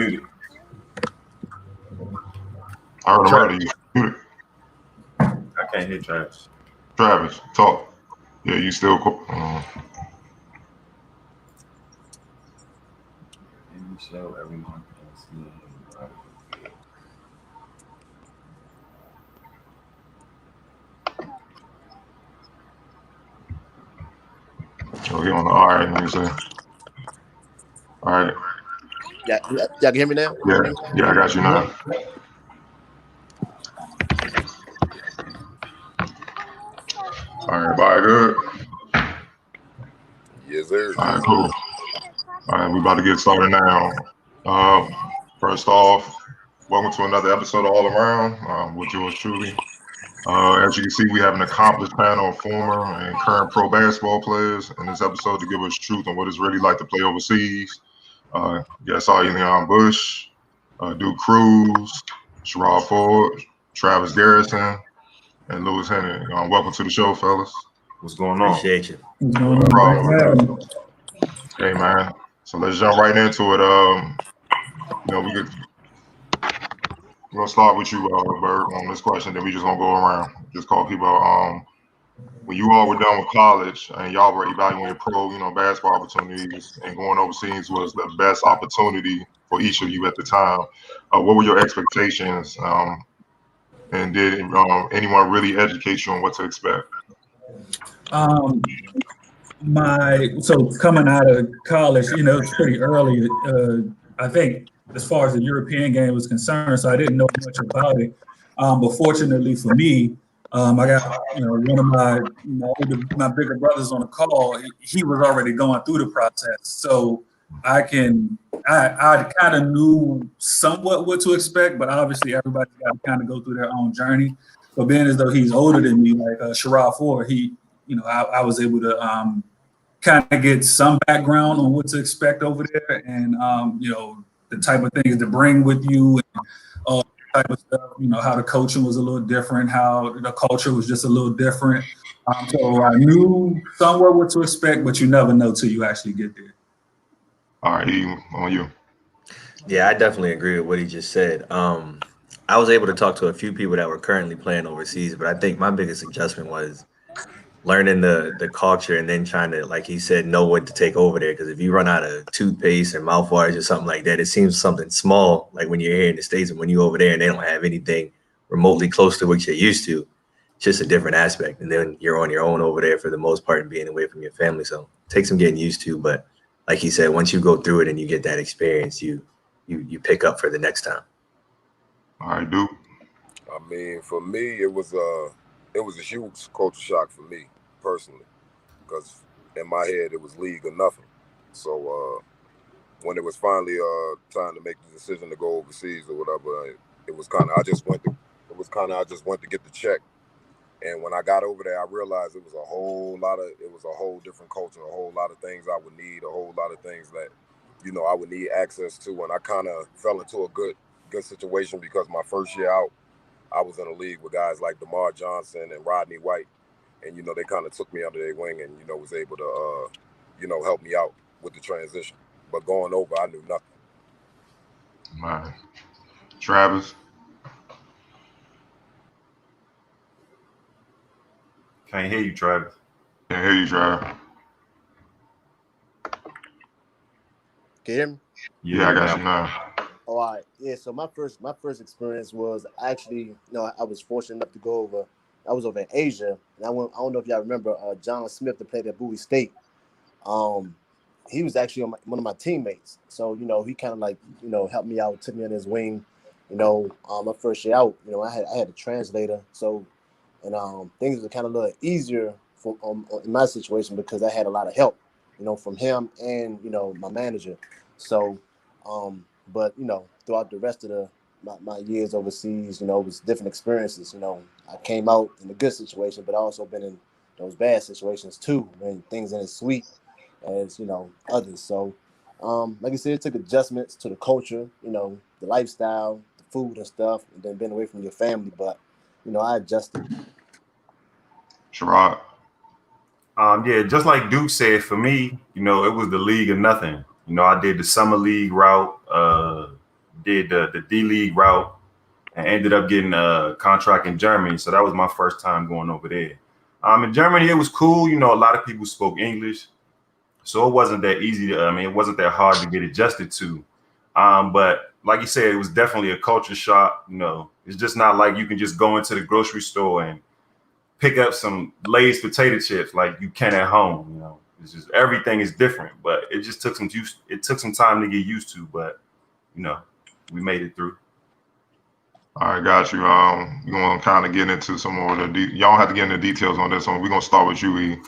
I heard you. I can't hear Travis. Travis, talk. Yeah, you still. Show everyone can see. Oh, he on the all right. Let me see. All right. Yeah, y'all can hear me now? Yeah, I got you now. All right, everybody good? Yes, sir. All right, cool. All right, we about to get started now. First off, welcome to another episode of All Around with yours truly. As you can see, we have an accomplished panel of former and current pro basketball players in this episode to give us truth on what it's really like to play overseas. Yes, Elyon Bush, Duke Cruz, Sharrod Ford, Travis Garrison, and Louis Hinnant. Welcome to the show, fellas. What's going on? Appreciate you. No problem. Hey, man. So let's jump right into it. We're gonna start with you, Bert, on this question. Then we just gonna go around. Just call people. When you all were done with college and y'all were evaluating pro, basketball opportunities, and going overseas was the best opportunity for each of you at the time. What were your expectations? And did anyone really educate you on what to expect? So coming out of college, it's pretty early. I think as far as the European game was concerned, so I didn't know much about it. But fortunately for me, I got one of my bigger brothers on the call. He was already going through the process, so I kind of knew somewhat what to expect. But obviously, everybody's got to kind of go through their own journey. But being as though he's older than me, like Sharrod Ford, I was able to kind of get some background on what to expect over there, and the type of things to bring with you, and all type of stuff. How the coaching was a little different, how the culture was just a little different. So I knew somewhat what to expect, but you never know till you actually get there. All right, on you. Yeah, I definitely agree with what he just said. I was able to talk to a few people that were currently playing overseas, but I think my biggest adjustment was learning the culture and then trying to, like he said, know what to take over there. Because if you run out of toothpaste or mouthwash or something like that, it seems something small, like when you're here in the States, and when you're over there and they don't have anything remotely close to what you're used to, it's just a different aspect. And then you're on your own over there for the most part and being away from your family. So it takes some getting used to. But like he said, once you go through it and you get that experience, you pick up for the next time. All right, Duke. I mean, for me, it was a huge culture shock for me personally, because in my head it was league or nothing. So when it was finally time to make the decision to go overseas or whatever, it was kind of I just went to get the check. And when I got over there, I realized it was a whole different culture, a whole lot of things I would need, a whole lot of things that I would need access to. And I kind of fell into a good situation, because my first year out, I was in a league with guys like DeMar Johnson and Rodney White, and they kind of took me under their wing and was able to help me out with the transition. But going over, I knew nothing. Man. Travis. Can't hear you, Travis. Can't hear you, Travis. Can you hear me? Yeah, I got you now. Oh, all right. Yeah, so my first experience was actually, I was fortunate enough to go over. I was over in Asia, and I don't know if y'all remember John Smith that played at Bowie State. He was actually one of my teammates. So, he kind of helped me out, took me on his wing. My first year out, I had a translator. So, and things were kind of a little easier in my situation, because I had a lot of help, from him and, my manager. So, but throughout the rest of my years overseas, it was different experiences. I came out in a good situation, but I also been in those bad situations too, when things ain't as sweet as others. So, like I said, it took adjustments to the culture, the lifestyle, the food and stuff, and then being away from your family. But I adjusted. Sharrod. Yeah, just like Duke said, for me, it was the league or nothing. I did the summer league route. did the D-League route and ended up getting a contract in Germany. So that was my first time going over there. In Germany, it was cool. You know, a lot of people spoke English, so it wasn't that easy. It wasn't that hard to get adjusted to. But like you said, it was definitely a culture shock. You know, it's just not like you can just go into the grocery store and pick up some Lay's potato chips like you can at home. You know, it's just everything is different. But it just took some time to get used to. But you know, we made it through. All right, got you. We're gonna kind of get into some more of the y'all don't have to get into details on this one. We're gonna start with you, E.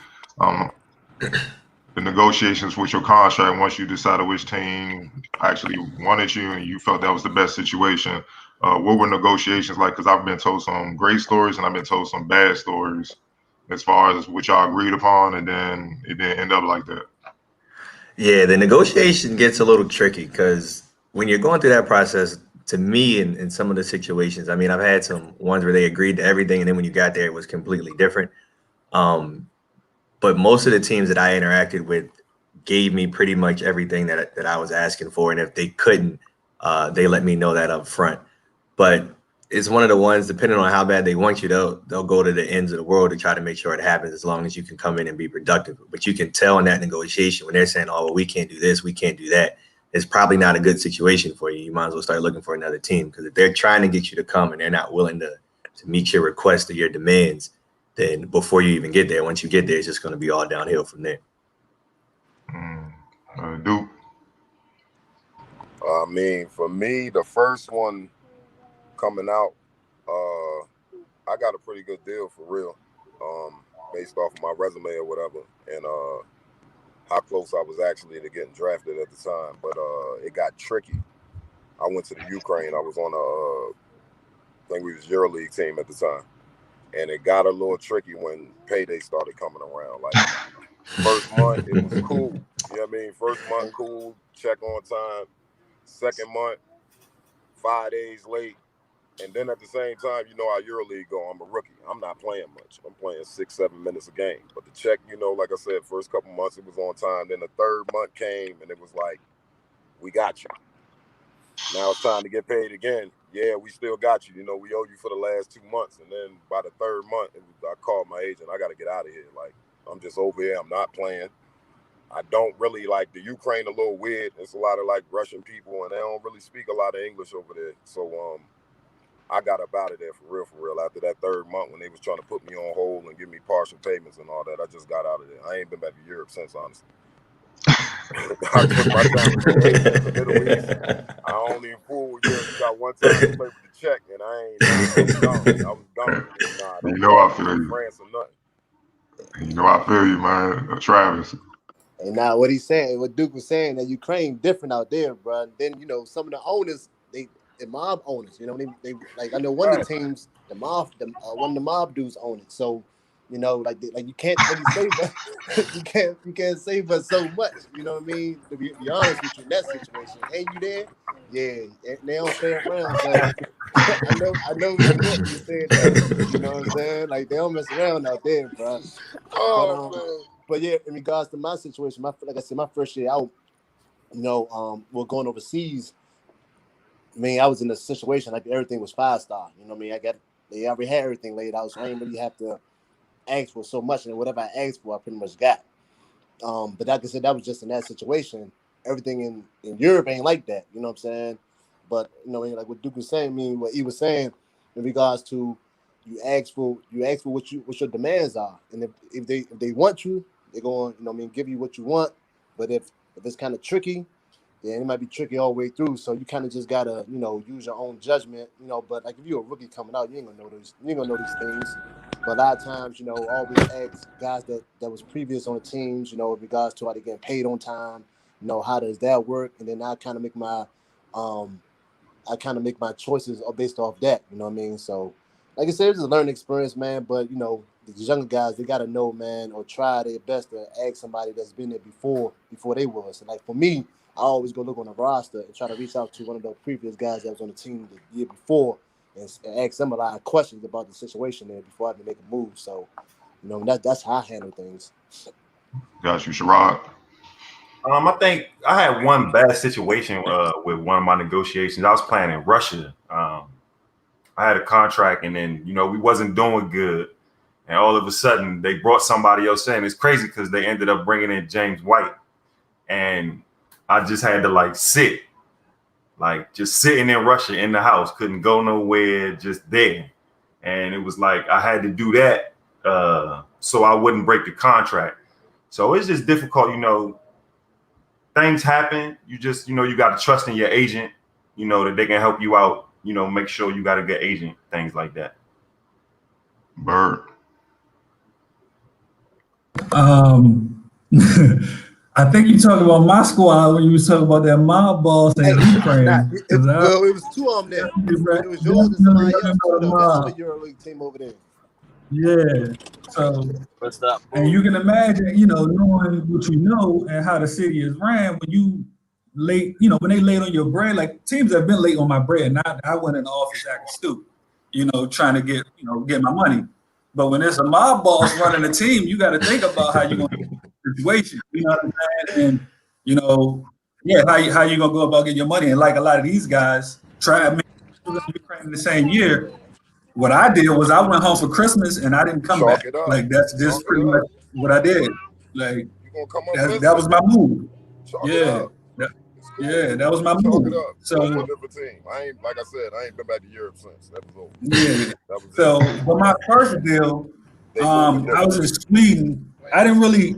The negotiations with your contract once you decided which team actually wanted you and you felt that was the best situation. What were negotiations like? Because I've been told some great stories and I've been told some bad stories as far as what y'all agreed upon, and then it didn't end up like that. Yeah, the negotiation gets a little tricky because when you're going through that process, to me, in some of the situations, I mean, I've had some ones where they agreed to everything, and then when you got there, it was completely different. But most of the teams that I interacted with gave me pretty much everything that I was asking for, and if they couldn't, they let me know that up front. But it's one of the ones, depending on how bad they want you, they'll go to the ends of the world to try to make sure it happens, as long as you can come in and be productive. But you can tell in that negotiation when they're saying, "Oh, well, we can't do this, we can't do that," it's probably not a good situation for you. You might as well start looking for another team, because if they're trying to get you to come and they're not willing to meet your requests or your demands, then before you even get there, once you get there, it's just going to be all downhill from there. Duke? I mean, for me, the first one coming out, I got a pretty good deal for real, based off of my resume or whatever, and how close I was actually to getting drafted at the time. But it got tricky. I went to the Ukraine. I was on I think we was EuroLeague team at the time. And it got a little tricky when payday started coming around. Like, first month, it was cool. You know what I mean? First month, cool, check on time. Second month, 5 days late. And then at the same time, you know how EuroLeague go. I'm a rookie. I'm not playing much. I'm playing 6-7 minutes a game. But the check, you know, like I said, first couple months, it was on time. Then the third month came, and it was like, we got you. Now it's time to get paid again. Yeah, we still got you. You know, we owe you for the last 2 months. And then by the third month, I called my agent. I got to get out of here. Like, I'm just over here. I'm not playing. I don't really like the Ukraine, a little weird. It's a lot of like Russian people, and they don't really speak a lot of English over there. So I got up out of there for real. After that third month, when they was trying to put me on hold and give me partial payments and all that, I just got out of there. I ain't been back to Europe since, honestly. I took my time with the Middle East. I only fool with Europe. You got one time to play with the check, and I was gone. Nah, You know I feel you. France or nothing. You know I feel you, man. Travis. And now what he's saying, what Duke was saying, that Ukraine different out there, bro. And then, you know, some of the owners, the mob owners, you know, they like, I know one of the teams, one of the mob dudes own it. So, you know, like you can't really say, but you can't say but so much. You know what I mean? To be honest with you, in that situation, and you there, yeah, they don't play around. So I know what you said that. You know what I'm saying? Like, they don't mess around out there, bro. But yeah, in regards to my situation, like I said, my first year out, you know, we're going overseas. I mean, I was in a situation like everything was 5-star. You know what I mean? They already had everything laid out, so I didn't really have to ask for so much, and whatever I asked for, I pretty much got. But like I said, that was just in that situation. Everything in Europe ain't like that. You know what I'm saying? But you know, like what Duke was saying, what he was saying in regards to you ask for what your demands are, and if they want you, they're going, you know what I mean, give you what you want. But if it's kind of tricky, then it might be tricky all the way through. So you kind of just gotta, you know, use your own judgment, you know. But like if you're a rookie coming out, you ain't gonna know these things. But a lot of times, you know, always ask guys that was previous on the teams, you know, in regards to how they getting paid on time, you know, how does that work? And then I kind of make my choices based off that, you know what I mean? So like I said, it's a learning experience, man. But you know, these younger guys, they gotta know, man, or try their best to ask somebody that's been there before they was. And like for me, I always go look on the roster and try to reach out to one of the previous guys that was on the team the year before and ask them a lot of questions about the situation there before I even make a move. So, you know, that's how I handle things. Got you, Sharrod. I think I had one bad situation with one of my negotiations. I was playing in Russia. I had a contract, and then we wasn't doing good, and all of a sudden they brought somebody else in. It's crazy because they ended up bringing in James White, and I just had to sit, just sitting in Russia in the house, couldn't go nowhere, just there, and it was like I had to do that so I wouldn't break the contract. So it's just difficult, things happen. You just, you got to trust in your agent, that they can help you out, make sure you got a good agent, things like that. Bird. I think you talking about my squad when you was talking about that mob boss in Ukraine. It was two of them there. It was yours and somebody else. That's the EuroLeague team over there. Yeah. So, and you can imagine, knowing what you know and how the city is ran, when you late, when they late on your bread, like teams have been late on my bread. Not I went in the office acting stupid, trying to get my money. But when there's a mob boss running a team, you got to think about how you're going to get the situation. You know what I'm saying? And how you gonna go about getting your money? And like a lot of these guys tried Ukraine in the same year. What I did was I went home for Christmas and I didn't come back. Like that's just pretty much what I did. Like that was my move. That was my move. So I ain't, like I said, I ain't been back to Europe since. That was over. Yeah. So for my first deal, I was in Sweden. I didn't really,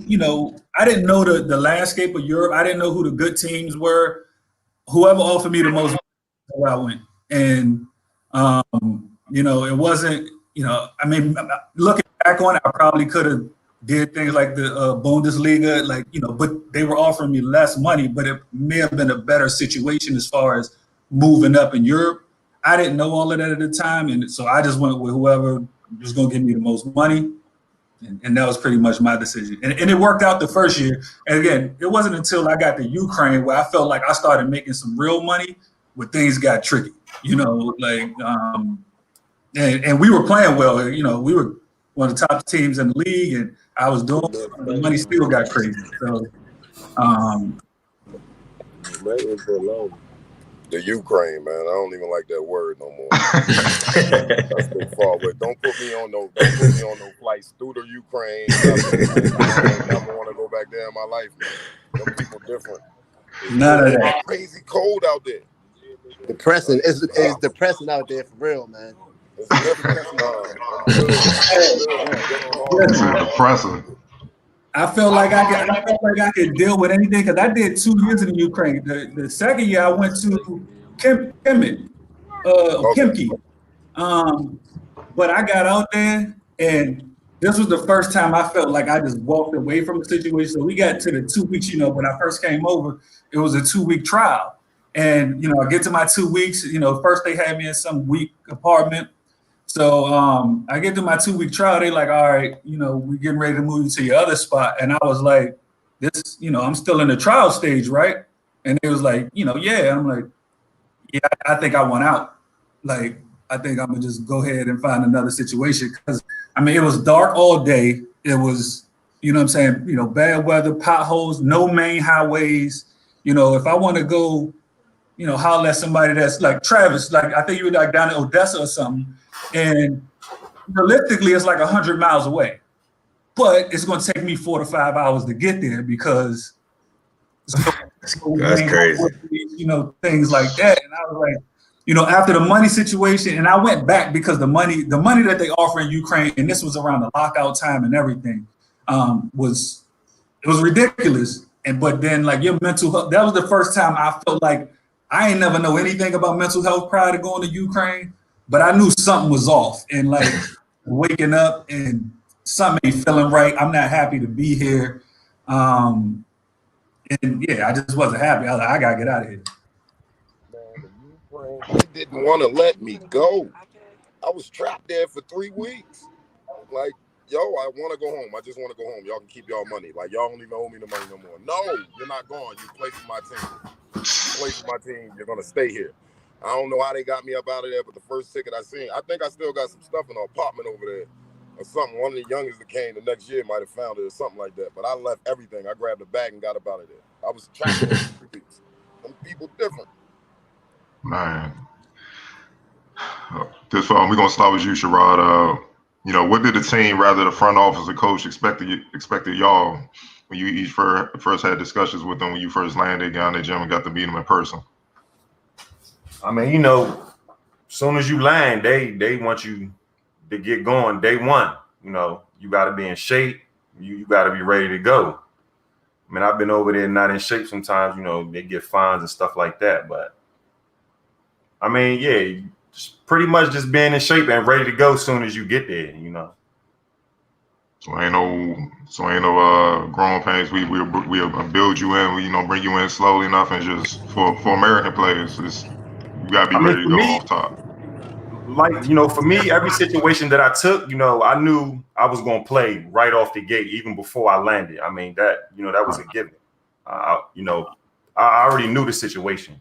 I didn't know the landscape of Europe. I didn't know who the good teams were. Whoever offered me the most, where I went. And it wasn't, looking back on it, I probably could have did things like the Bundesliga, but they were offering me less money, but it may have been a better situation as far as moving up in Europe. I didn't know all of that at the time, and so I just went with whoever was going to give me the most money, and that was pretty much my decision. And it worked out the first year. And again, it wasn't until I got to Ukraine where I felt like I started making some real money where things got tricky, and we were playing well. We were one of the top teams in the league, and I was doing the money still got crazy. So, the Ukraine, man, I don't even like that word no more. That's too far away. Don't put me on no flights through the Ukraine. I never want to go back there in my life, man. Them people different. None of that. Crazy cold out there. Depressing. It's depressing out there for real, man. It's depressing. I felt like I could deal with anything because I did 2 years in the Ukraine. The second year I went to Khimki. But I got out there, and this was the first time I felt like I just walked away from the situation. So we got to the 2 weeks, when I first came over, it was a 2-week trial. And, I get to my 2 weeks, first they had me in some weak apartment. So I get to my 2-week trial. They like, all right, we getting ready to move you to your other spot. And I was like, this, I'm still in the trial stage, right? And it was like, yeah. And I'm like, yeah, I think I want out. Like, I think I'm gonna just go ahead and find another situation. Because it was dark all day. It was, bad weather, potholes, no main highways. If I want to go, holler at somebody that's like Travis, like I think you were like down in Odessa or something. And realistically, it's like 100 miles away, but it's going to take me 4 to 5 hours to get there because that's crazy. Things like that. And I was like, after the money situation, and I went back because the money that they offer in Ukraine, and this was around the lockout time and everything, was ridiculous. But then like your mental health, that was the first time I felt like I ain't never know anything about mental health prior to going to Ukraine. But I knew something was off, and like waking up and something ain't feeling right. I'm not happy to be here. And yeah, I just wasn't happy. I was like, I gotta get out of here. Man, the Ukraine, they didn't want to let me go. I was trapped there for 3 weeks. Like, I want to go home. I just want to go home. Y'all can keep y'all money. Like, y'all don't even owe me the money no more. No, you're not going. You play for my team. You play for my team. You're gonna stay here. I don't know how they got me up out of there, but the first ticket I seen, I think I still got some stuff in the apartment over there or something. One of the youngest that came the next year might have found it or something like that. But I left everything. I grabbed a bag and got up out of there. I was tracking streets. Them people different. Man. This we're gonna start with you, Sharrod. You know, what did the team, rather the front office, the coach, expected y'all when you each first had discussions with them when you first landed down the gym and got to meet them in person? I mean, you know, as soon as you land, they want you to get going day one. You know, you got to be in shape. You got to be ready to go. I mean, I've been over there not in shape sometimes. You know, they get fines and stuff like that. But I mean, yeah, just pretty much just being in shape and ready to go as soon as you get there. You know. So ain't no growing pains. We'll build you in. We, you know, bring you in slowly enough, and just for American players, you gotta be ready to go off top. Like, you know, for me, every situation that I took, you know, I knew I was going to play right off the gate, even before I landed. I mean, that was a given. You know, I already knew the situation.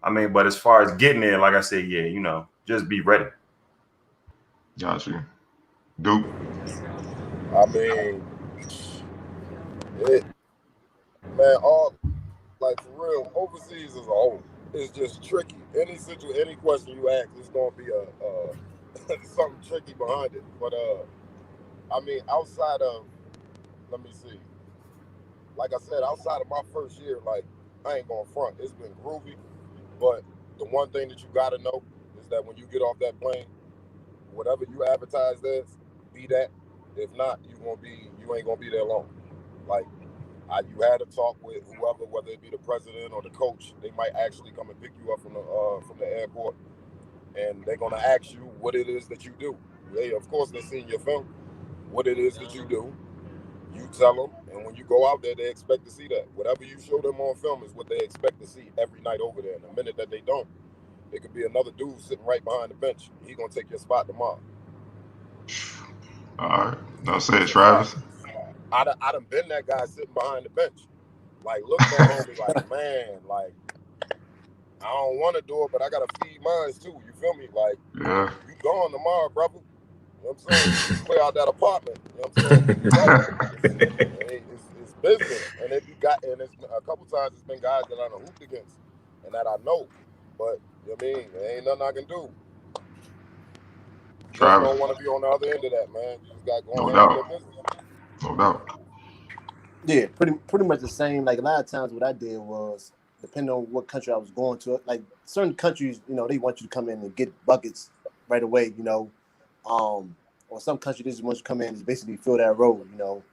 I mean, but as far as getting there, like I said, yeah, you know, just be ready. Got you. Duke. I mean, man, all like for real, overseas as a whole, it's just tricky. Any question you ask, it's gonna be something tricky behind it. But I mean, outside of, let me see, like I said, outside of my first year, like I ain't gonna front. It's been groovy, but the one thing that you gotta know is that when you get off that plane, whatever you advertise as, be that. If not, you ain't gonna be there long. Like you had a talk with whoever, whether it be the president or the coach. They might actually come and pick you up from the airport, and they're gonna ask you what it is that you do. Of course, they're seeing your film. What it is that you do, you tell them, and when you go out there, they expect to see that. Whatever you show them on film is what they expect to see every night over there. And the minute that they don't, it could be another dude sitting right behind the bench. He gonna take your spot tomorrow. All right. Now say it, Travis. I done been that guy sitting behind the bench. Like, looking at me like, man, like, I don't want to do it, but I got to feed mine too. You feel me? Like, yeah. You gone tomorrow, brother. You know what I'm saying? You clear out that apartment. You know what I'm saying? It's business. And it's a couple times it's been guys that I done hooped against and that I know. But, you know what I mean? There ain't nothing I can do. Just don't want to be on the other end of that, man. You just got to go and handle your business. No doubt. Yeah, pretty much the same. Like a lot of times what I did was, depending on what country I was going to, like certain countries, you know, they want you to come in and get buckets right away, you know. Or some countries they just want you to come in and basically fill that role, you know.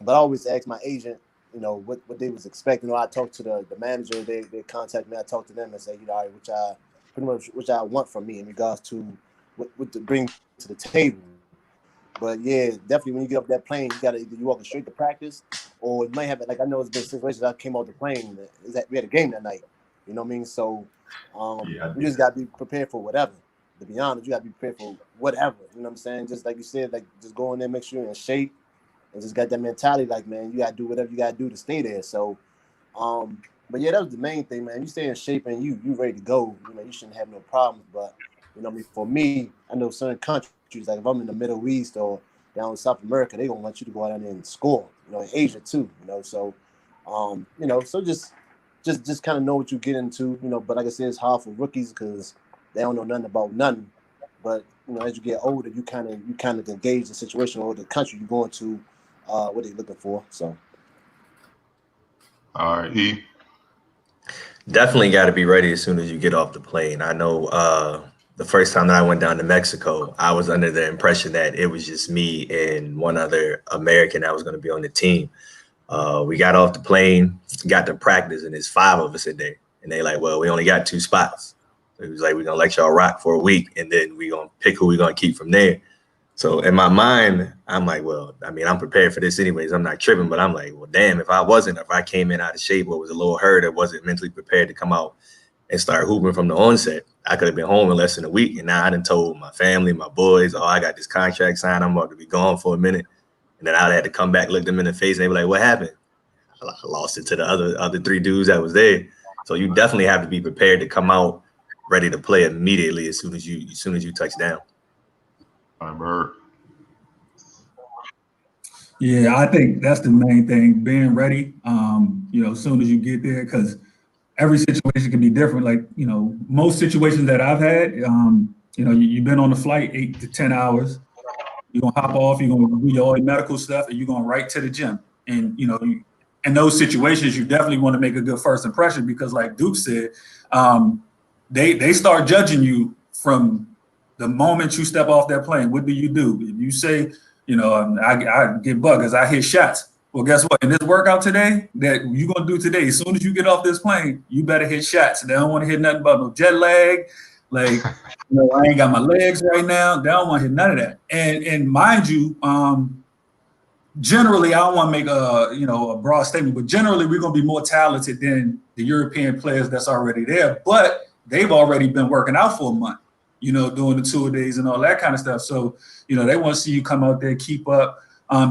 But I always ask my agent, you know, what they was expecting. You know, I talked to the manager, they contact me, I talk to them and say, you know, all right, which I want from me in regards to what to bring to the table. But yeah, definitely when you get off that plane, you gotta either you walking straight to practice, or you might have it. Like I know it's been situations I came off the plane. We had a game that night. You know what I mean? So you just gotta be prepared for whatever. To be honest, you gotta be prepared for whatever. You know what I'm saying? Just like you said, like just go in there, make sure you're in shape, and just got that mentality. Like, man, you gotta do whatever you gotta do to stay there. So, but yeah, that was the main thing, man. You stay in shape and you ready to go. You know, you shouldn't have no problems. But you know, I mean, for me, I know certain countries. Like if I'm in the Middle East or down in South America, they gonna want you to go out there and score. You know, in Asia too. You know, so you know, so just kind of know what you get into. You know, but like I said, it's hard for rookies because they don't know nothing about nothing. But you know, as you get older, you kind of engage the situation or the country you're going to, what they're looking for. So, all right, E. Definitely got to be ready as soon as you get off the plane. I know. The first time that I went down to Mexico, I was under the impression that it was just me and one other American that was going to be on the team. We got off the plane, got to practice, and there's 5 of us in there. And they like, well, we only got 2 spots. So it was like, we're going to let y'all rock for a week, and then we're going to pick who we're going to keep from there. So in my mind, I'm like, well, I mean, I'm prepared for this anyways. I'm not tripping, but I'm like, well, damn, if I came in out of shape or was a little hurt or wasn't mentally prepared to come out and start hooping from the onset, I could have been home in less than a week. And now I done told my family, my boys, oh, I got this contract signed. I'm about to be gone for a minute. And then I had to come back, look them in the face, and they were like, what happened? I lost it to the other 3 dudes that was there. So you definitely have to be prepared to come out ready to play immediately as soon as you touch down. All right, Bird. Yeah, I think that's the main thing, being ready, as soon as you get there, because every situation can be different. Like, most situations that I've had, you've been on the flight 8 to 10 hours. You're going to hop off, you're going to do your medical stuff, and you're going right to the gym. And, in those situations, you definitely want to make a good first impression because, like Duke said, they start judging you from the moment you step off that plane. What do you do? If you say, I get buggers, I hit shots. Well, guess what? In this workout today, that you're going to do today, as soon as you get off this plane, you better hit shots. They don't want to hit nothing but no jet lag. Like, I ain't got my legs right now. They don't want to hit none of that. And mind you, generally, I don't want to make a broad statement, but generally we're going to be more talented than the European players that's already there. But they've already been working out for a month, doing the tour days and all that kind of stuff. So, they want to see you come out there, keep up,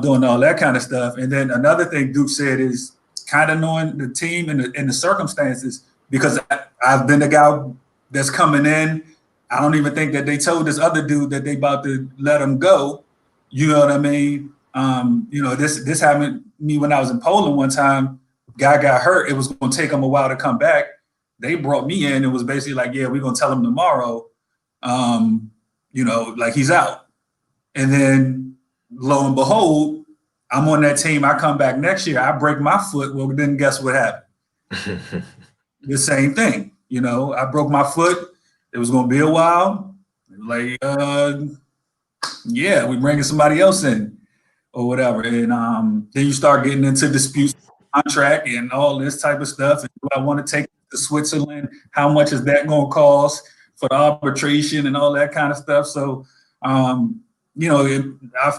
doing all that kind of stuff. And then another thing Duke said is kind of knowing the team and the circumstances, because I've been the guy that's coming in. I don't even think that they told this other dude that they about to let him go. You know what I mean? This happened to me when I was in Poland one time. Guy got hurt. It was going to take him a while to come back. They brought me in. It was basically like, yeah, we're going to tell him tomorrow, like he's out. And then lo and behold, I'm on that team. I come back next year. I break my foot. Well, then guess what happened? The same thing. I broke my foot. It was going to be a while. Like, yeah, we're bringing somebody else in or whatever. And then you start getting into disputes, contract and all this type of stuff. And do I want to take it to Switzerland? How much is that going to cost for the arbitration and all that kind of stuff? So, I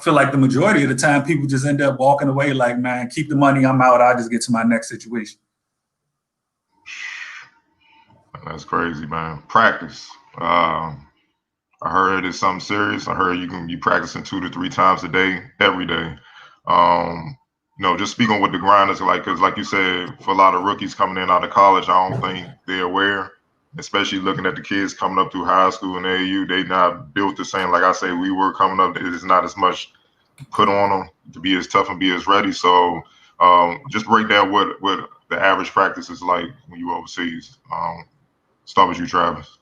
feel like the majority of the time people just end up walking away like, man, keep the money. I'm out. I'll just get to my next situation. That's crazy, man. Practice. I heard it is something serious. I heard you practicing 2 to 3 times a day, every day. Just speaking with the grinders, because like you said, for a lot of rookies coming in out of college, I don't think they're aware, especially looking at the kids coming up through high school and AAU. They not built the same. Like I say, we were coming up. There's not as much put on them to be as tough and be as ready. So just break down what the average practice is like when you overseas. Start with you, Travis.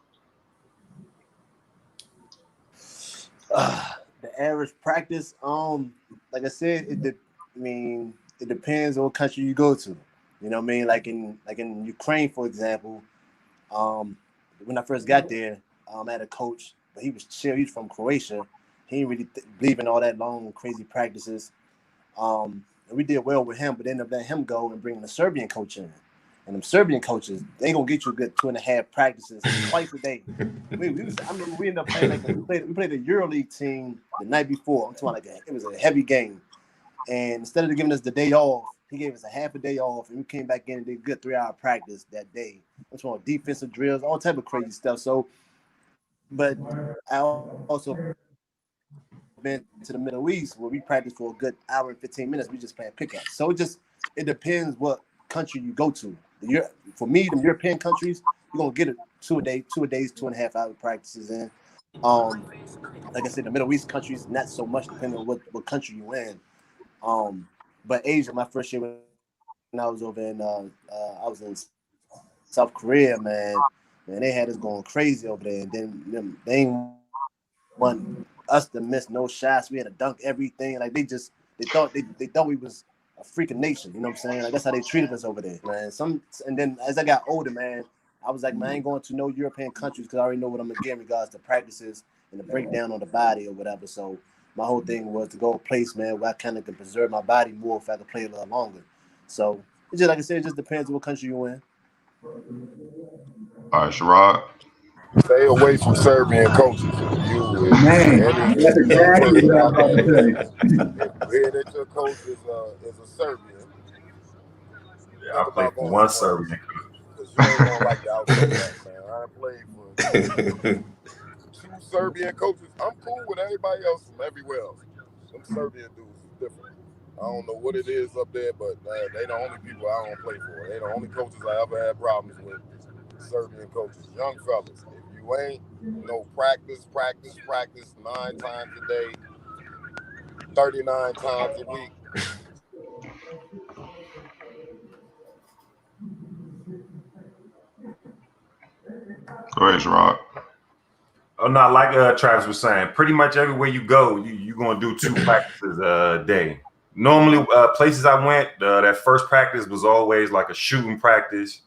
The average practice, like I said, it depends on what country you go to. You know what I mean? Like in Ukraine, for example, when I first got there, I had a coach, but he was chill. He's from Croatia. He didn't really believe in all that long, crazy practices. And we did well with him, but ended up letting him go and bringing the Serbian coach in. And them Serbian coaches, they gonna get you a good 2.5 practices twice a day. I remember we ended up playing we played a EuroLeague team the night before. I'm talking it was a heavy game, and instead of giving us the day off, he gave us a half a day off, and we came back in and did a good 3-hour practice that day. I'm talking defensive drills, all type of crazy stuff. So, but I also been to the Middle East where we practice for a good hour and 15 minutes. We just playing pickups. So it depends what country you go to. For me, the European countries, you're gonna get 2 days, 2.5 hour practices in. Like I said, the Middle East countries, not so much, depending on what country you're in. But Asia, my first year when I was over in I was in South Korea, man, they had us going crazy over there. And then they ain't want us to miss no shots. We had to dunk everything. Like they thought we was a freaking nation, you know what I'm saying? Like that's how they treated us over there, man. And then as I got older, man, I was like, man, I ain't going to no European countries because I already know what I'm gonna get in regards to practices and the breakdown on the body or whatever. So my whole thing was to go a place, man, where I kind of can preserve my body more if I could play a little longer. So it's just like I said, it just depends on what country you're in. All right, Sharrod. Stay away from Serbian coaches. That's exactly what I'm about to say. If you hear that your coach is a Serbian, yeah, I played for one Serbian coach. Because you ain't gonna like the outfit, man. I played for 2 Serbian coaches. I'm cool with everybody else from everywhere else. Some Serbian dudes is different. I don't know what it is up there, but they the only people I don't play for. They the only coaches I ever had problems with. Serbian coaches, young fellas. If you ain't practice 9 times a day, 39 times a week, Go ahead, Sharrod. Oh, no, like Travis was saying, pretty much everywhere you go, you're going to do 2 practices a day. Normally, places I went, that first practice was always like a shooting practice,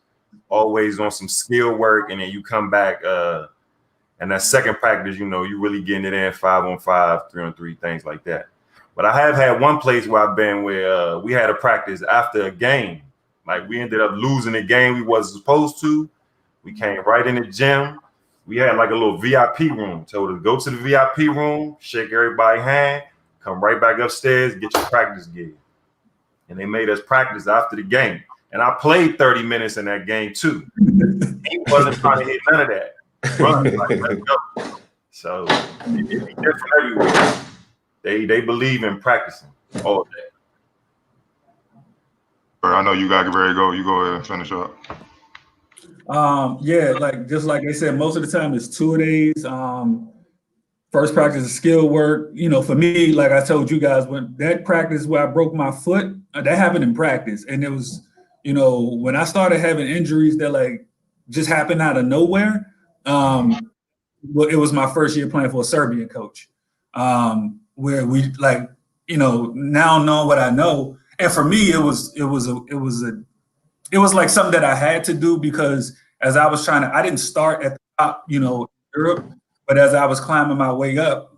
always on some skill work, and then you come back, and that second practice, you really getting it in 5-on-5, 3-on-3, things like that. But I have had one place where I've been where we had a practice after a game. Like we ended up losing a game we wasn't supposed to. We came right in the gym. We had like a little VIP room. Told us to go to the VIP room, shake everybody's hand, come right back upstairs, get your practice gear. And they made us practice after the game. And I played 30 minutes in that game too. He wasn't trying to hit none of that. Run, like, let's go. So it's different everywhere. They believe in practicing all day. I know you got to ready to go. You go ahead and finish up. Yeah, just like they said, most of the time it's 2 days. First practice is skill work. For me, like I told you guys, when that practice where I broke my foot, that happened in practice. And it was, when I started having injuries that just happened out of nowhere, it was my first year playing for a Serbian coach, where we now knowing what I know. And for me, it was like something that I had to do because as I was I didn't start at the top, Europe, but as I was climbing my way up,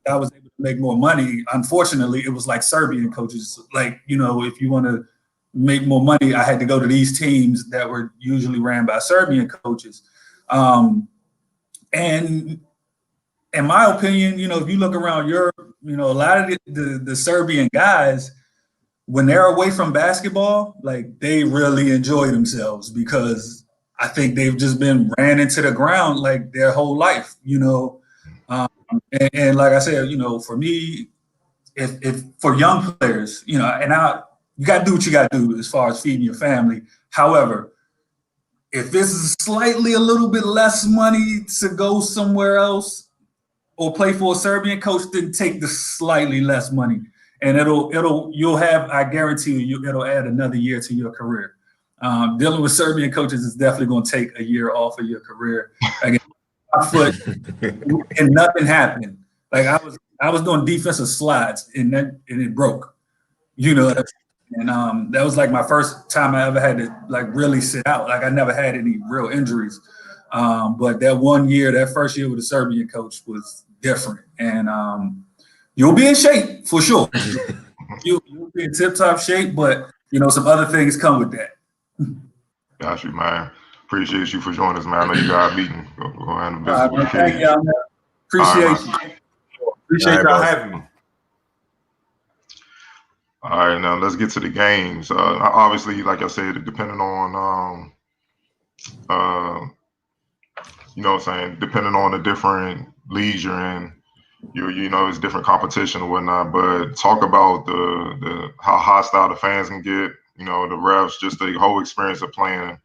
I was able to make more money. Unfortunately, it was like Serbian coaches. If you want to make more money, I had to go to these teams that were usually ran by Serbian coaches. And in my opinion, if you look around Europe, a lot of the Serbian guys, when they're away from basketball, they really enjoy themselves because I think they've just been ran into the ground their whole life, and like I said, for me, if for young players, you got to do what you got to do as far as feeding your family. However, if this is slightly a little bit less money to go somewhere else or play for a Serbian coach, then take the slightly less money. And you'll have, I guarantee you, it'll add another year to your career. Dealing with Serbian coaches is definitely going to take a year off of your career. My foot, and nothing happened. I was doing defensive slides, and it broke. And that was my first time I ever had to really sit out. I never had any real injuries. But that one year, that first year with the Serbian coach was different. And you'll be in shape for sure. You'll be in tip-top shape, but some other things come with that. Got you, man. Appreciate you for joining us, man. I know you got a meeting. Go and visit with the Thank kids. y'all, man. Appreciate you. Appreciate y'all having me. All right, now let's get to the games. Obviously, like I said, depending on depending on the different leagues you're in, it's different competition and whatnot. But talk about the how hostile the fans can get. The refs, just the whole experience of playing,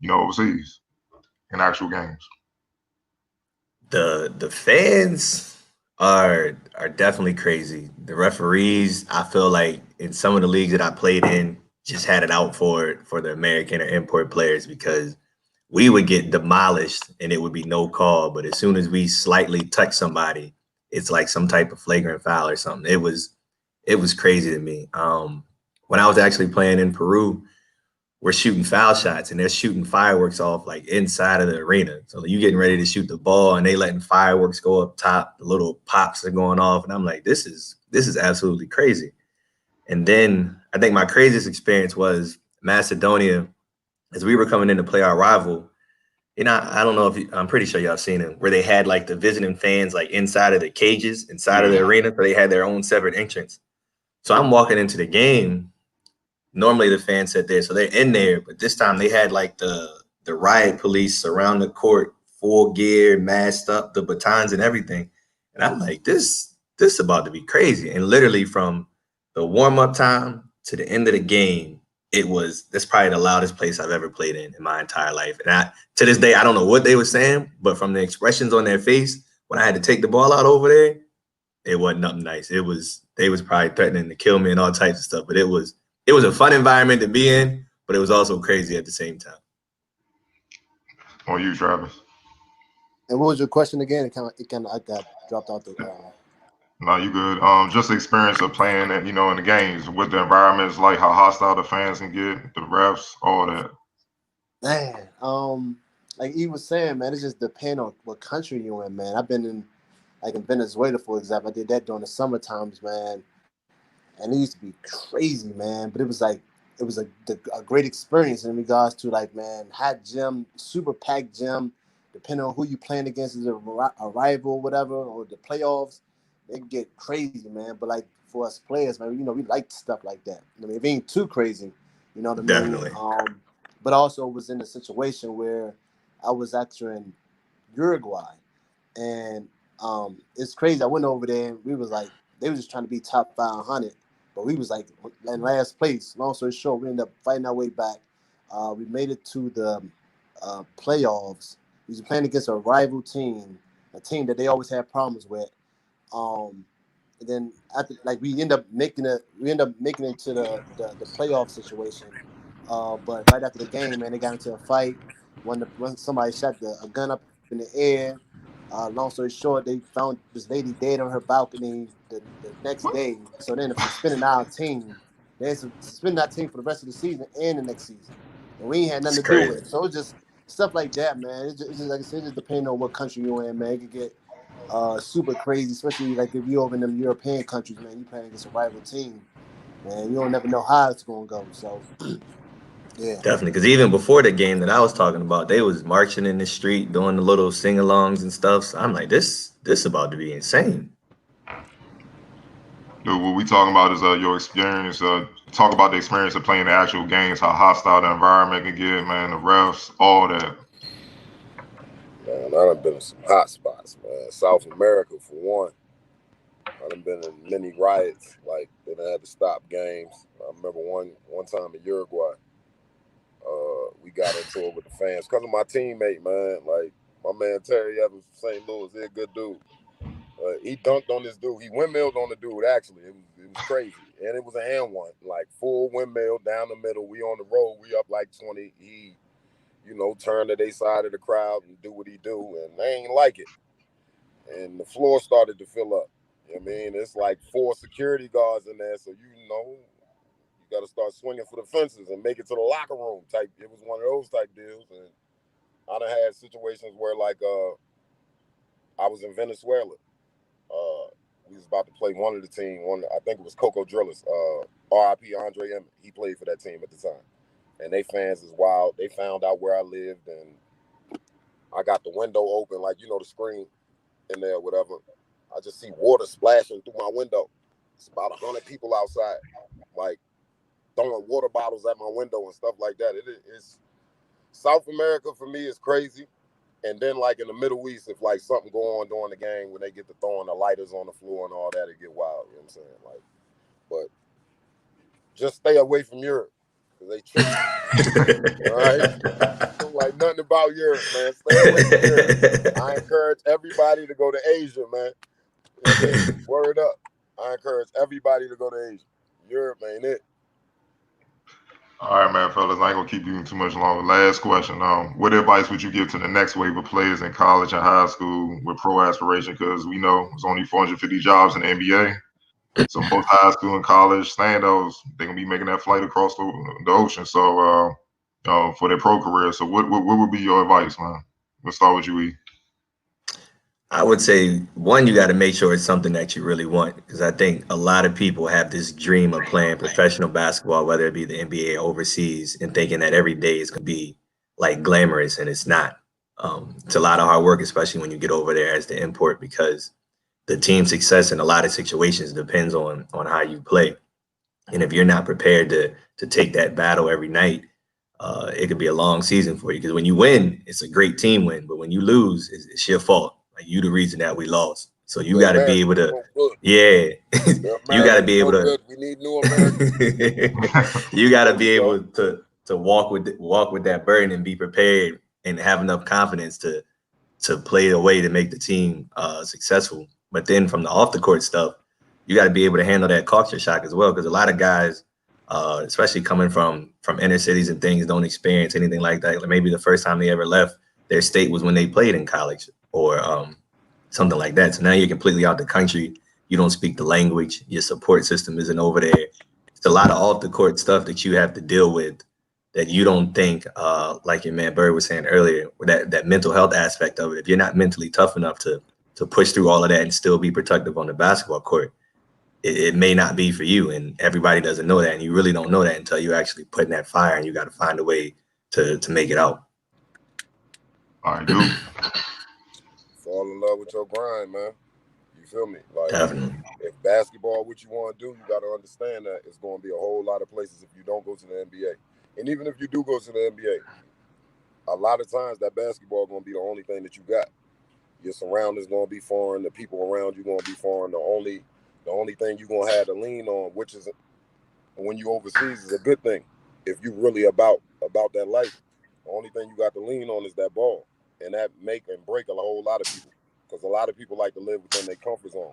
overseas in actual games. The fans are definitely crazy. The referees, I feel like in some of the leagues that I played in, just had it out for the American or import players because we would get demolished and it would be no call. But as soon as we slightly touch somebody, it's like some type of flagrant foul or something. It was crazy to me. When I was actually playing in Peru, we're shooting foul shots and they're shooting fireworks off inside of the arena. So you getting ready to shoot the ball and they letting fireworks go up top. The little pops are going off. And I'm like, this is absolutely crazy. And then I think my craziest experience was Macedonia as we were coming in to play our rival. I don't know I'm pretty sure y'all seen it, where they had the visiting fans inside of the cages, inside of the arena, so they had their own separate entrance. So I'm walking into the game. Normally the fans sit there, so they're in there, but this time they had the riot police around the court, full gear, masked up, the batons and everything. And I'm like, this is about to be crazy. And literally from the warm-up time to the end of the game, that's probably the loudest place I've ever played in my entire life. And to this day, I don't know what they were saying, but from the expressions on their face, when I had to take the ball out over there, it wasn't nothing nice. They was probably threatening to kill me and all types of stuff, but it was a fun environment to be in, but it was also crazy at the same time. On you, Travis. And what was your question again? I got dropped out the. No, you good. Just the experience of playing it, in the games, what the environment's like, how hostile the fans can get, the refs, all that. Man, like he was saying, man, it just depends on what country you're in, man. I've been in Venezuela, for example. I did that during the summer times, man, and it used to be crazy, man. But it was a great experience in regards to like, man, hot gym, super packed gym. Depending on who you playing against, is a rival, whatever, or the playoffs, they get crazy, man. But like for us players, man, we like stuff like that. I mean, it ain't too crazy, you know what I mean? Definitely. But also was in a situation where I was actually in Uruguay, and it's crazy. I went over there, and we was like, they were just trying to be top 500, but we was like in last place. Long story short, we ended up fighting our way back. We made it to the playoffs. We was playing against a rival team, a team that they always had problems with. And then after, like, we end up making it to the playoff situation. But right after the game, man, they got into a fight. When somebody shot a gun up in the air. Long story short, they found this lady dead on her balcony the next day. So then, if suspending our team, they suspended our team for the rest of the season and the next season, and we ain't had nothing to do with it. So it's just stuff like that, man. It's just like I said, it just depends on what country you're in, man. It could get super crazy, especially like if you're over in them European countries, man. You playing against a rival team, man. You don't never know how it's gonna go. So. Yeah, definitely. Because even before the game that I was talking about, they was marching in the street, doing the little sing-alongs and stuff. So I'm like, this about to be insane. Dude, what we talking about is your experience. Talk about the experience of playing the actual games, how hostile the environment can get, man, the refs, all that. Man, I done been in some hot spots, man. South America, for one. I done been in many riots, like, they done had to stop games. I remember one time in Uruguay. We got into it with the fans because of my teammate, man. Like, my man Terry Evans from St. Louis, he's a good dude. He dunked on this dude. He windmilled on the dude, actually. It was crazy. And it was an and one, like full windmill down the middle. We on the road. We up like 20. He, turned to their side of the crowd and do what he do. And they ain't like it. And the floor started to fill up. You know what I mean? It's like 4 security guards in there. So, got to start swinging for the fences and make it to the locker room type. It was one of those type deals. And I done had situations where, like, I was in Venezuela. We was about to play one of the team. I think it was Coco Drillis. R.I.P. Andre Emmett. He played for that team at the time. And they fans is wild. They found out where I lived, and I got the window open, like, the screen in there, whatever. I just see water splashing through my window. It's about 100 people outside, like, throwing water bottles at my window and stuff like that. It's South America for me is crazy. And then, like, in the Middle East, if, like, something go on during the game when they get to throwing the lighters on the floor and all that, it get wild. You know what I'm saying? Like, but just stay away from Europe because they tricky. All right? Don't like nothing about Europe, man. Stay away from Europe. I encourage everybody to go to Asia, man. Word up. I encourage everybody to go to Asia. Europe ain't it. All right, man, fellas, I ain't gonna keep you too much longer. Last question. What advice would you give to the next wave of players in college and high school with pro aspiration? Because we know there's only 450 jobs in the NBA. So most high school and college standouts, they're gonna be making that flight across the ocean. So for their pro career. So what would be your advice, man? Let's start with you, E. I would say, one, you got to make sure it's something that you really want, because I think a lot of people have this dream of playing professional basketball, whether it be the NBA or overseas, and thinking that every day is going to be like glamorous, and it's not. It's a lot of hard work, especially when you get over there as the import, because the team success in a lot of situations depends on how you play. And if you're not prepared to take that battle every night, it could be a long season for you, because when you win, it's a great team win, but when you lose, it's your fault. Like, you the reason that we lost. So you got to be able to, you got to be able to. We need new Americans. You got to be able to walk with that burden and be prepared and have enough confidence to play a way to make the team successful. But then from the off the court stuff, you got to be able to handle that culture shock as well, because a lot of guys, especially coming from inner cities and things, don't experience anything like that. Like, maybe the first time they ever left their state was when they played in college. or something like that. So now you're completely out the country. You don't speak the language. Your support system isn't over there. It's a lot of off the court stuff that you have to deal with that you don't think, like your man Bird was saying earlier, that mental health aspect of it. If you're not mentally tough enough to push through all of that and still be productive on the basketball court, it may not be for you. And everybody doesn't know that. And you really don't know that until you actually put in that fire, and you got to find a way to make it out. All right, dude. Fall in love with your grind, man. You feel me? Like, Definitely. if basketball what you want to do, you got to understand that it's going to be a whole lot of places if you don't go to the NBA. And even if you do go to the NBA, a lot of times that basketball going to be the only thing that you got. Your surroundings going to be foreign. The people around you going to be foreign. The only thing you're going to have to lean on, which is when you overseas, is a good thing. If you really about that life, the only thing you got to lean on is that ball. And that make and break a whole lot of people. Because a lot of people like to live within their comfort zone.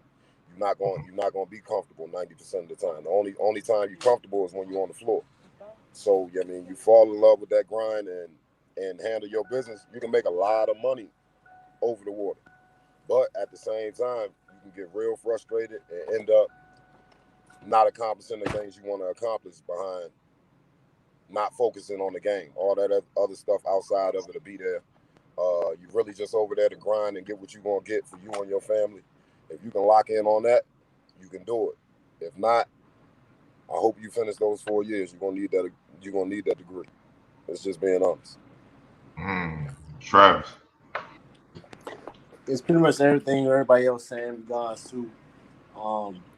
You're not going to be comfortable 90% of the time. The only time you're comfortable is when you're on the floor. So, I mean, you fall in love with that grind and handle your business, you can make a lot of money over the water. But at the same time, you can get real frustrated and end up not accomplishing the things you want to accomplish behind not focusing on the game. All that other stuff outside of it to be there. You really just over there to grind and get what you're going to get for you and your family. If you can lock in on that, you can do it. If not, I hope you finish those 4 years. You're gonna need that degree. It's just being honest. Travis. It's pretty much everything everybody else saying in regards to you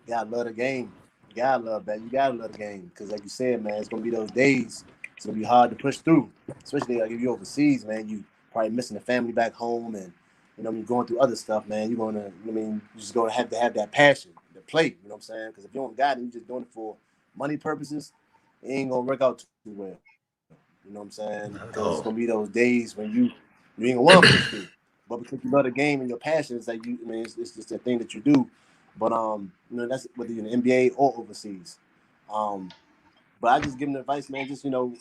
gotta love the game. You gotta love that. You gotta love the game. Because like you said, man, it's gonna be those days. It's gonna be hard to push through. Especially like if you're overseas, man, you probably missing the family back home, and you're going through other stuff, man. You're gonna you just gonna have to have that passion to play, you know what I'm saying? Because if you don't got it, you're just doing it for money purposes, it ain't gonna work out too well. You know what I'm saying? Because it's gonna be those days when you ain't gonna want to push through. But because you love the game and your passion, it's like it's just a thing that you do. But that's whether you're in the NBA or overseas. But I just give them advice, man. Just if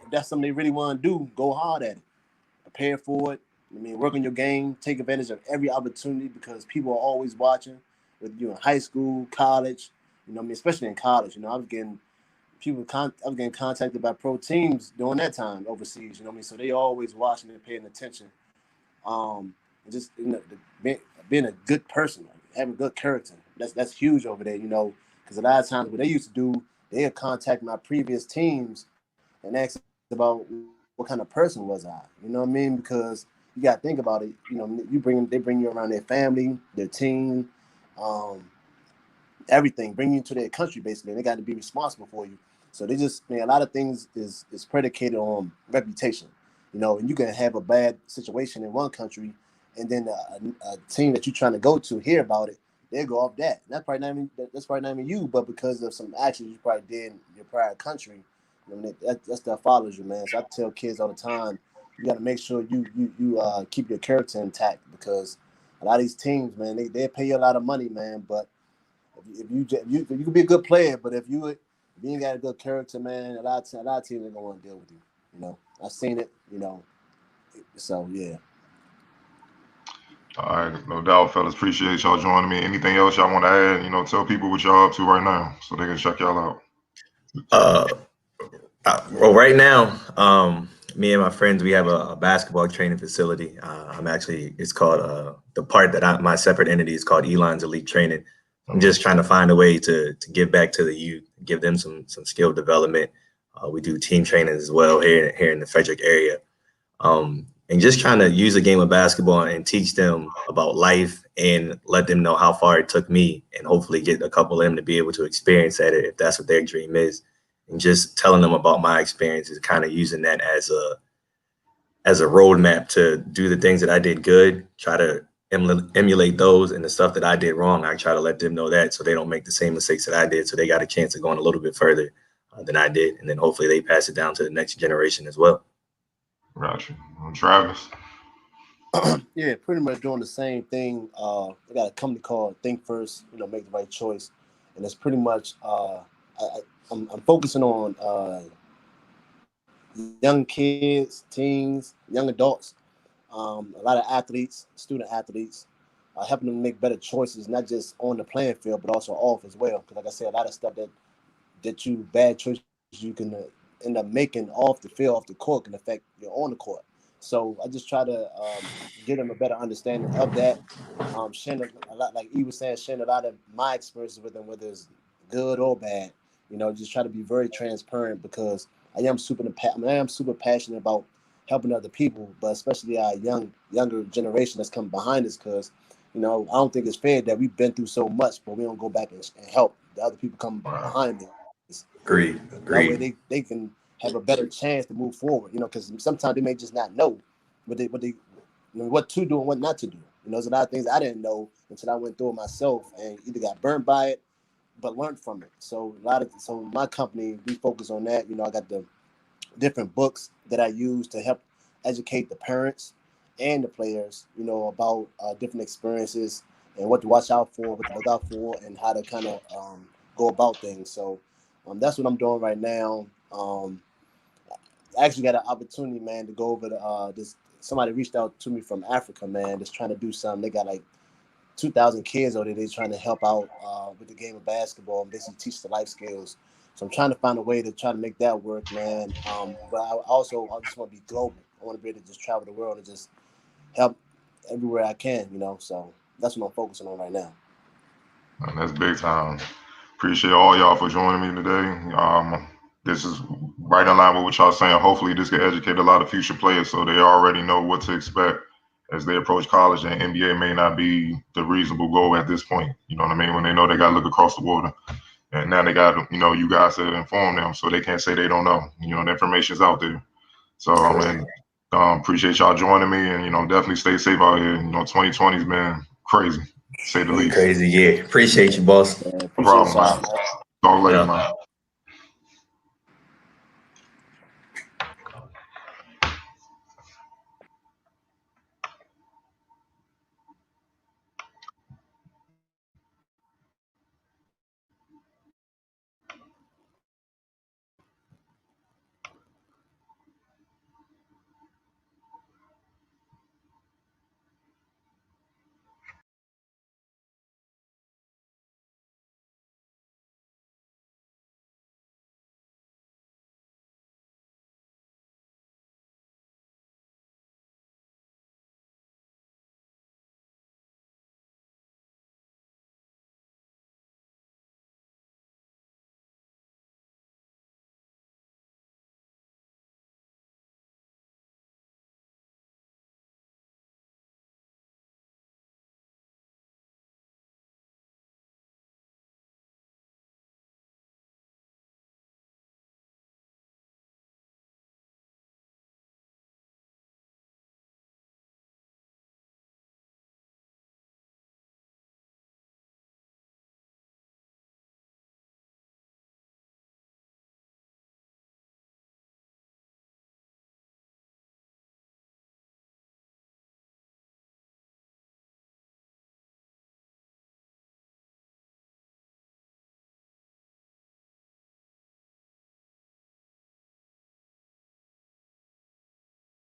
that's something they really want to do, go hard at it. Prepare for it. Work on your game. Take advantage of every opportunity because people are always watching. Whether you're in high school, college, especially in college. I was getting contacted by pro teams during that time overseas. So they always watching and paying attention. And just being a good person, having good character. That's huge over there. Because a lot of times what they used to do, they'd contact my previous teams and ask about what kind of person was I. You know what I mean? Because you got to think about it. They bring you around their family, their team, everything. Bring you to their country basically. And they got to be responsible for you. So they just a lot of things is predicated on reputation. And you can have a bad situation in one country, and then a team that you're trying to go to hear about it, they'll go off that. And that's probably not even you, but because of some actions you probably did in your prior country, that stuff follows you, man. So I tell kids all the time, you got to make sure you keep your character intact because a lot of these teams, man, they pay you a lot of money, man. But if you can be a good player, but if you ain't got a good character, man, a lot of teams ain't gonna want to deal with you. I've seen it, So yeah. All right, no doubt, fellas. Appreciate y'all joining me. Anything else y'all want to add? Tell people what y'all up to right now so they can check y'all out. Well, right now, me and my friends, we have a basketball training facility. It's called the part that my separate entity is called Elon's Elite Training. I'm just trying to find a way to give back to the youth, give them some skill development. We do team training as well here in the Frederick area. And just trying to use the game of basketball and teach them about life and let them know how far it took me and hopefully get a couple of them to be able to experience that if that's what their dream is. And just telling them about my experiences, kind of using that as a roadmap to do the things that I did good, try to emulate those, and the stuff that I did wrong, I try to let them know that so they don't make the same mistakes that I did. So they got a chance of going a little bit further than I did. And then hopefully they pass it down to the next generation as well. Gotcha. Travis? Yeah, pretty much doing the same thing. I got a company called Think First, Make the Right Choice. And it's pretty much, I'm focusing on young kids, teens, young adults, a lot of athletes, student athletes, helping them make better choices, not just on the playing field, but also off as well. Because like I said, a lot of stuff that bad choices you can end up making off the field, off the court, can affect you on the court. So I just try to give them a better understanding of that. Sharing a lot, like he was saying, sharing a lot of my experiences with them, whether it's good or bad. Just try to be very transparent because I am super passionate about helping other people, but especially our younger generation that's coming behind us. Because I don't think it's fair that we've been through so much, but we don't go back and help the other people coming behind us. Agreed. That way they can have a better chance to move forward. Because sometimes they may just not know what to do and what not to do. There's a lot of things I didn't know until I went through it myself and either got burned by it, but learned from it. So my company, we focus on that. I got the different books that I use to help educate the parents and the players, about different experiences and what to watch out for, what to look out for, and how to kind of go about things. So that's what I'm doing right now. I actually got an opportunity, man, to go over to this. Somebody reached out to me from Africa, man, that's trying to do something. They got like 2,000 kids over there. They're trying to help out with the game of basketball and basically teach the life skills. So I'm trying to find a way to try to make that work, man. But I just want to be global. I want to be able to just travel the world and just help everywhere I can, So that's what I'm focusing on right now. Man, that's big time. Appreciate all y'all for joining me today. This is right in line with what y'all saying. Hopefully this can educate a lot of future players so they already know what to expect as they approach college, and NBA may not be the reasonable goal at this point. You know what I mean? When they know they got to look across the water. And now they got, you guys to inform them so they can't say they don't know. The information's out there. So, appreciate y'all joining me, and, definitely stay safe out here. 2020's been crazy, to say the least. Crazy, yeah. Appreciate you, boss. Appreciate No problem, man. Talk later, man.